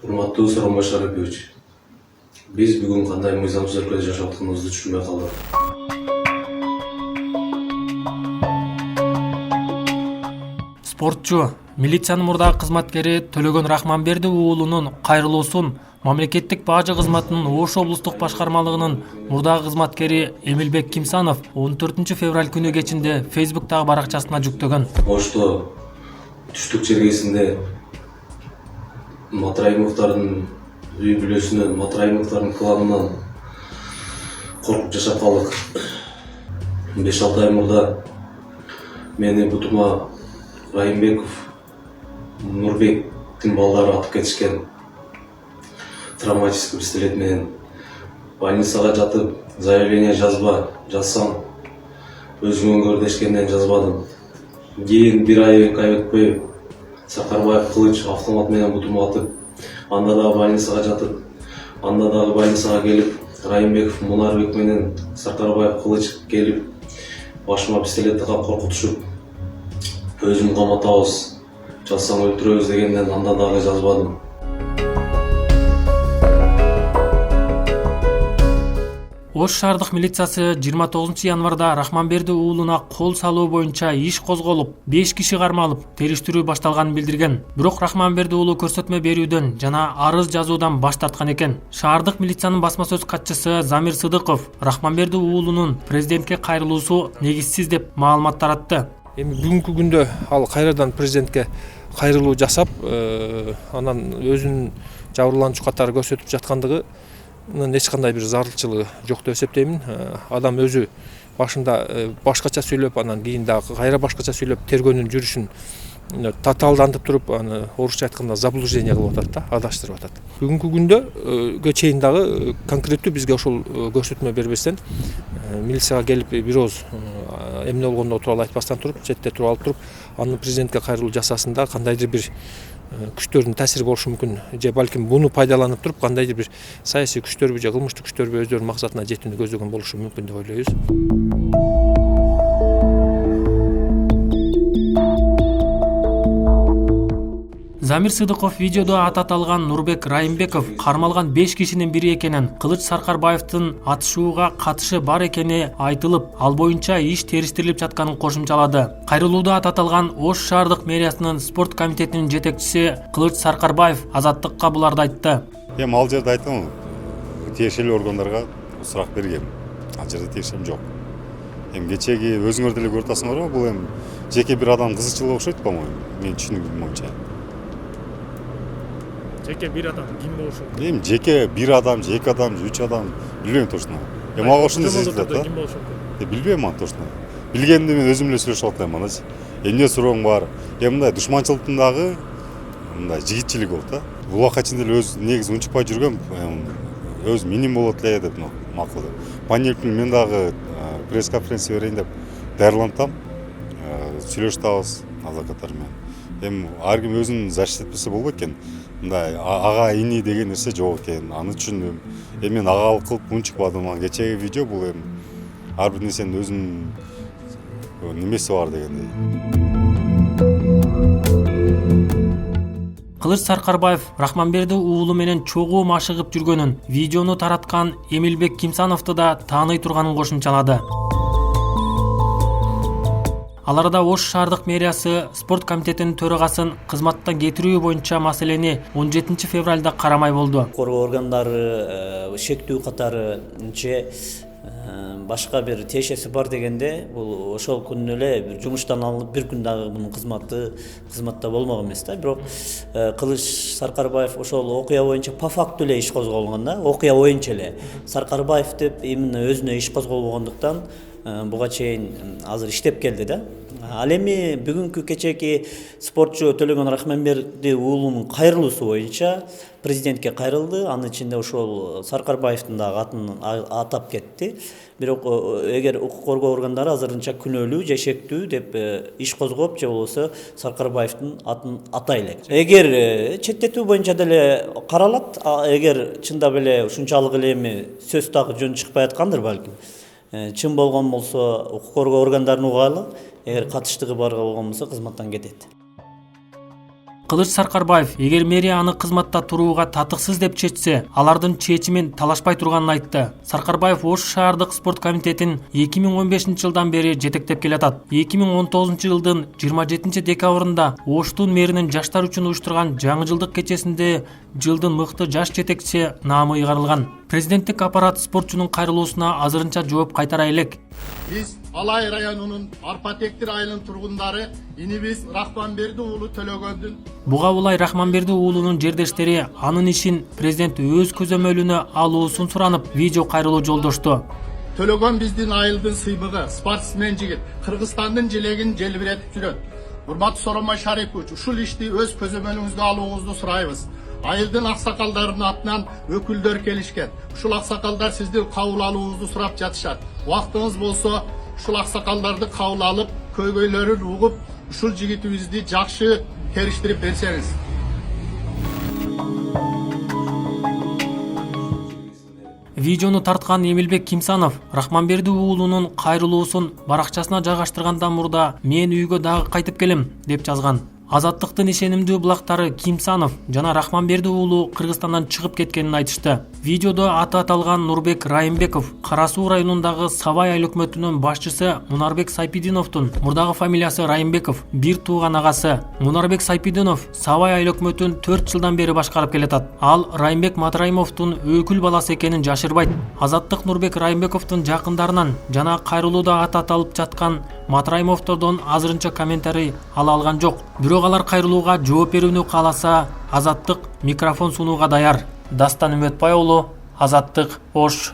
Урматтуу Сооронбай Шарипович, биз бүгүн кандай мыйзамсыз өлкөдө жашап атканыбызды түшүнбөй калдык. Спортчу, милициянын мурдагы кызматкери Төлөгөн Рахманберди уулунун кайрылуусун мамлекеттик бажы кызматынын Ош облустук башкармалыгынын мурдагы кызматкери Эмилбек Кимсанов 14 февраль күнү кечинде Facebooктагы баракчасына жүктөгөн. Ошто түштүк чергесинде Матраимовдордун үй бүлөсүнөн, Матраимовдордун кланынан коркуп жашап калдык. 5-6 ай мурда мени бутума Райымбеков, Нурбектин балдары атып кетишкен. Травматический пистолет менен больницага жатып, заявление жазсам, өзүңөн көр дешкенден жазбадым. Кийин 1 ай 2 ай өтпөй Сакарбаев кылыч автомат менен бутума атып, анда дагы больницага жатып, анда дагы больницага келип, Райымбеков, Мунарбек менен Сакарбаев кылыч келип, башыма пистолетти кап коркутушуп, өзүм каматабыз, жазсаң өлтүрөбүз дегенден анда дагы жазбадым. Ош шаардык милициясы 29 январда Рахманберди уулуна кол салуу боюнча иш козголуп, 5 киши кармалып, териштирүү башталганын билдирген. Бирок Рахманберди уулу көрсөтмө берүүдөн жана арыз жазуудан баш тарткан экен. Шаардык милициянын басма сөз катчысы Замир Сыдыков Рахманберди уулунун президентке кайрылуусу негизсиз деп маалымат таратты. Эми бүгүнкү күндө ал кайрадан президентке кайрылуу жасап, анан өзүнүн жабырлануучу катары көрсөтүп жаткандыгы эч кандай бир зарылчылыгы жок деп эсептейм. Адам өзү башында башкача сүйлөп, анан кийин дагы кайра башкача сүйлөп тергөөнүн жүрүшүн татаалдантып туруп, аны орусча айтканда заблуждение кылып атат да, адаштырып атат. Бүгүнкү күндө чейин дагы конкреттүү бизге ошол көрсөтмө бербестен, милицияга келип бир ооз эмне болгондугу тууралуу айтпастан туруп, четте туруп алып туруп, аны президентке кайрылуу жасасында кандайдыр бир күчтөрдүн таасири болушу мүмкүн, же балким буну пайдаланып туруп кандайдыр бир саясий күчтөрбү же кылмыштык күчтөрбү өздөрүнүн максатына жетүүнү көздөгөн болушу мүмкүн деп ойлойбуз. Замир Сыдыков видеодо аты аталган Нурбек Райымбеков кармалган 5 кишинин бири экенин, Кылыч Саркарбаевдин атышууга катышы бар экени айтылып, ал боюнча иш териштирилип жатканын кошумчалады. Кайрылууда аты аталган Ош шаардык мэриясынын спорт комитетинин жетекчиси Кылыч Саркарбаев азаттыкка буларды айтты. Эми ал жерде айттым, тиешелүү органдарга сурак бергем. Ал жерде тиешем жок. Эми кечеги өзүңөр деле көрүп атасыңарбы, бул эми жеке бир адам кызыкчылыгы окшойт, по-моему, мен түшүнүгүм боюнча. Жеке бир адам ким болушу? Эми жеке бир адам, же 2 адам, же 3 адам, билбейм точно. Эми ага ошондой сезилет да. Ким болушу мүмкүн? Билбейм аны точно. Билгенимди мен өзүм эле сүйлөшүп атпайм аначы. Эмне сурооң бар? Эми мындай душманчылыктын дагы мындай жигитчилиги болот да. Бул убакка чейин деле өз негизи унчукпай жүргөм, өз миним болот эле деп макул деп. Понятно, мен дагы пресс-конференция берейин деп даярлантам. Сүйлөшүп атабыз адвокаттар менен. Эми ар ким өзүнүн защита этпесе болбойт экен. Мындай ага ини деген нерсе жок экен, аны түшүндүм. Эми мен агаалык кылып унчукпадым. Кечеги видео бул эми ар бир нерсенин өзүнүн немеси бар дегендей. Кылыч Саркарбаев Рахманберди уулу менен чогуу машыгып жүргөнүн, видеону тараткан Эмилбек Кимсановду да тааный турганын кошумчалады. Ал арада Ош шаардык мэриясы спорт комитетинин төрагасын кызматтан кетирүү боюнча маселени 17 февралда карамай болду. Коргоо органдары шектүү катары же башка бир тиешеси бар дегенде, бул ошол күнү эле бир жумуштан алынып бир күн дагы мунун кызматта болмок эмес да. Бирок Кылыч Саркарбаев ошол окуя боюнча по факту эле иш козголгон да, окуя боюнча эле. Саркарбаев деп именно өзүнө иш козголбогондуктан буга чейин азыр иштеп келди да. Ал эми бүгүнкү кечеки спортчу Төлөгөн Рахманберди уулунун кайрылуусу боюнча президентке кайрылды. Анын ичинде ошол Саркарбаевдин дагы атын атап кетти. Бирок эгер укук коргоо органдары азырынча күнөөлүү же шектүү деп иш козгоп, же болбосо Саркарбаевдин атын атай элек. Эгер четтетүү боюнча деле каралат, эгер чындап эле ушунчалык эле эми сөз дагы жөн чыкпай аткандыр балким. Чын болгон болсо укук коргоо органдарын угалы, эгер катыштыгы бар болгон болсо кызматтан кетет. Кылыч Саркарбаев эгер мэрия аны кызматта турууга татыксыз деп чечсе, алардын чечимин талашпай турганын айтты. Саркарбаев Ош шаардык спорт комитетин 2015 жылдан бери жетектеп келатат. 2019 жылдын 27 декабрында Оштун мэринин жаштар үчүн уюштурган жаңы жылдык кечесинде жылдын мыкты жаш жетекчиси наамы ыйгарылган. Президенттик аппарат спортчунун кайрылуусуна азырынча жооп кайтара элек. Биз Алай районунун Арпатектир айылынын тургундары инибиз Рахманберди уулу Төлөгөндүн Буга улай Рахманберди уулунун жердештери анын ишин президент өз көзөмөлүнө алуусун суранып, видео кайрылуу жолдошту. Төлөгөн биздин айылдын сыймыгы, спортсмен жигит, Кыргызстандын желегин желбиретип жүрөт. Урматтуу Соромбай Шарипович, ушул ишти өз көзөмөлүңүзгө алууңузду сурайбыз. Айылдын аксакалдарынын атынан өкүлдөр келишкен. Ушул аксакалдар сиздин кабыл алууңузду сурап жатышат. Убактыңыз болсо, ушул аксакалдарды кабыл алып, көйгөйлөрүн угуп, ушул жигитибизди жакшы териштирип берсеңиз. Видеону тарткан Эмилбек Кимсанов Рахманберди уулунун кайрылуусун баракчасына жайгаштыргандан мурда мен үйгө дагы кайтып келем деп жазган. Азаттыктын ишенимдүү булактары Кимсанов жана Рахманберди уулу Кыргызстандан чыгып кеткенин айтышты. Видеодо аты аталган Нурбек Райымбеков Кара Суу районундагы Сабай айыл өкмөтүнүн башчысы Мунарбек Сайпидиновдун мурдагы фамилиясы Райымбеков бир тууган агасы. Мунарбек Сайпидинов Сабай айыл өкмөтүн 4 жылдан бери башкарып келатат. Ал Райымбек Матраимовдун өкүл баласы экенин жашырбайт. Азаттык Нурбек Райымбековдун жакындарынан жана кайрылууда аты аталып жаткан Матраимовдордон азырынча комментарий ала алган жок. Бирок алар кайрылууга жооп берүүнү кааласа, Азаттык микрофон сунууга даяр. Дастан Үмөтбай уулу, Азаттык, Ош.